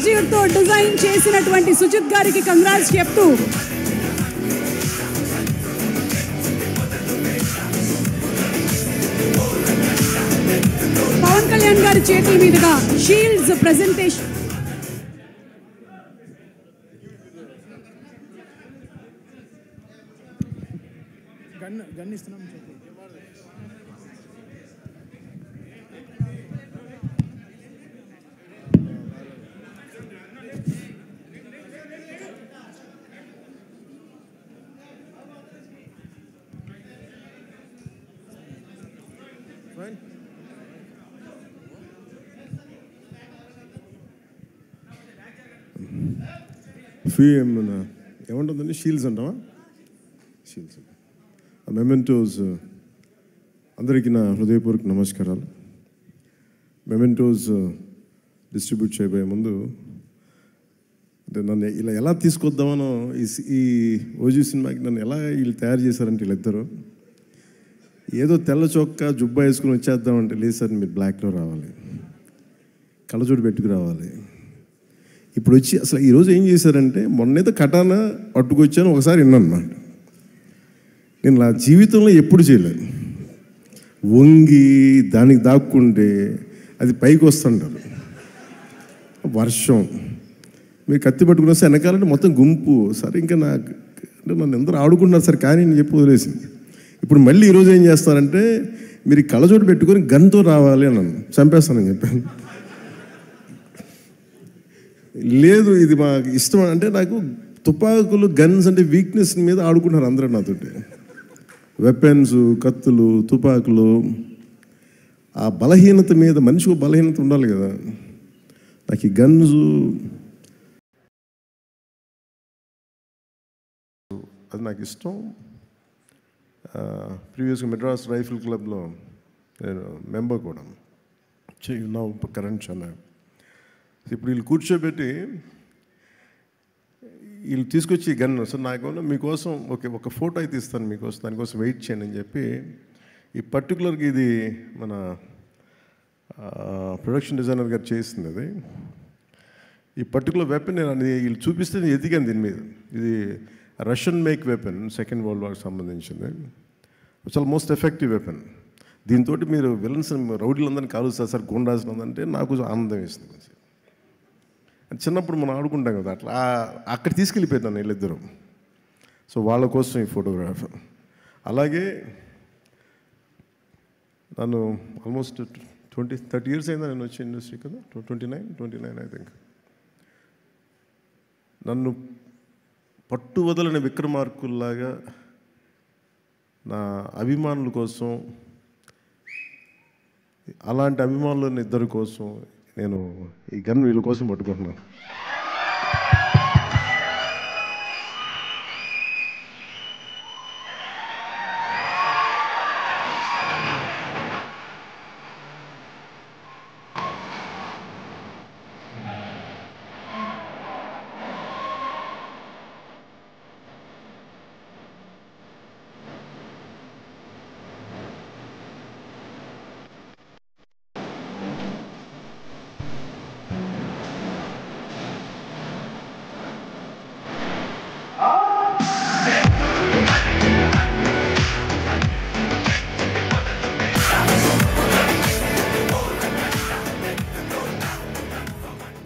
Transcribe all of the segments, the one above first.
ఎనర్జీతో డిజైన్ చేసినటువంటి సుజిత్ గారికి కంగ్రాట్స్ చెప్తూ పవన్ కళ్యాణ్ గారి చేతుల మీదుగా షీల్డ్స్ ప్రెజెంటేషన్ గన్ ఇస్తున్నాం. ఏమంటుందండి? షీల్డ్స్ అంటావా? Shields, mementos. అందరికీ నా హృదయపూర్వక నమస్కారాలు. మెమెంటోస్ డిస్ట్రిబ్యూట్ చేయబోయే ముందు అంటే నన్ను ఇలా ఎలా తీసుకొద్దామనో ఈ ఓజీ సినిమాకి నన్ను ఎలా వీళ్ళు తయారు చేశారంటే వీళ్ళిద్దరూ ఏదో తెల్ల చొక్కా జుబ్బా వేసుకుని వచ్చేద్దామంటే లేదు సార్, మీరు బ్లాక్లో రావాలి, కళ్ళజోడు పెట్టుకు రావాలి. ఇప్పుడు వచ్చి అసలు ఈరోజు ఏం చేశారంటే మొన్నైతే కటానా పట్టుకొచ్చాను, ఒకసారి విన్నాను అన్నమాట. నేను నా జీవితంలో ఎప్పుడు చేయలేదు. వంగి దానికి దాక్కుంటే అది పైకి వస్తుంటారు. వర్షం మీరు కత్తి పట్టుకున్న సార్ వెనకాలంటే మొత్తం గుంపు. సరే ఇంకా నాకు అంటే నన్ను అందరూ ఆడుకుంటున్నారు సార్, కానీ నేను చెప్పి వదిలేసింది. ఇప్పుడు మళ్ళీ ఈరోజు ఏం చేస్తారంటే మీరు కళ్ళజోడు పెట్టుకొని గన్తో రావాలి అని నన్ను చంపేస్తానని చెప్పాను. లేదు ఇది మాకు ఇష్టం అంటే, నాకు తుపాకులు గన్స్ అంటే వీక్నెస్ మీద ఆడుకుంటున్నారు అందరూ నాతోటి. వెపన్స్, కత్తులు, తుపాకులు, ఆ బలహీనత మీద మనిషికి బలహీనత ఉండాలి కదా. నాకు ఈ గన్స్ అది నాకు ఇష్టం. ప్రీవియస్గా మెడ్రాస్ రైఫిల్ క్లబ్లో నేను మెంబర్ కూడా నా కరెంట్ ఛానల్. ఇప్పుడు వీళ్ళు కూర్చోబెట్టి వీళ్ళు తీసుకొచ్చి గన్ సార్ నాకు మీకోసం ఒక ఫోటో అయితే ఇస్తాను మీకోసం, దానికోసం వెయిట్ చేయండి అని చెప్పి ఈ పర్టికులర్గా ఇది మన ప్రొడక్షన్ డిజైనర్ గారు చేసింది. అది ఈ పర్టికులర్ వెపన్ నేను వీళ్ళు చూపిస్తే నేను ఎదిగాను దీని మీద. ఇది Russian make weapon, second world వార్కి సంబంధించింది. చాలా మోస్ట్ ఎఫెక్టివ్ వెపన్. దీంతో మీరు విలన్స్ రౌడీలందరినీ కాలుస్తారు సార్, గుండాల్సిన అంటే నాకు ఆనందం వేస్తుంది. చిన్నప్పుడు మనం ఆడుకుంటాం కదా, అట్లా అక్కడ తీసుకెళ్ళిపోయాను వీళ్ళిద్దరూ. సో వాళ్ళ కోసం ఈ ఫోటోగ్రాఫ్. అలాగే నన్ను ఆల్మోస్ట్ 30 years అయిందా నేను వచ్చే ఇండస్ట్రీ కదా, 29 ఐ థింక్. నన్ను పట్టు వదలని విక్రమార్కుల్లాగా నా అభిమానుల కోసం, అలాంటి అభిమానులని ఇద్దరి కోసం నేను ఈ గన్ వీళ్ళ కోసం పట్టుకుంటున్నాను.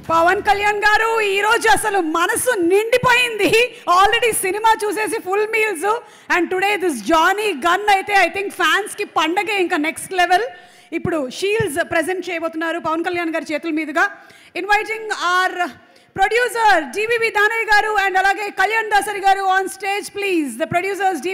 పవన్ కళ్యాణ్ గారు ఈ రోజు అసలు మనసు నిండిపోయింది. ఆల్రెడీ సినిమా చూసేసి full meals, and today this జానీ గన్ అయితే ఐ థింక్ ఫ్యాన్స్ కి పండగే ఇంకా నెక్స్ట్ లెవెల్. ఇప్పుడు షీల్డ్స్ ప్రెజెంట్ చేయబోతున్నారు పవన్ కళ్యాణ్ గారి చేతుల మీదుగా. Inviting our producer DVV Danayya గారు అండ్ అలాగే కళ్యాణ్ దాసరి గారు on stage please. The producers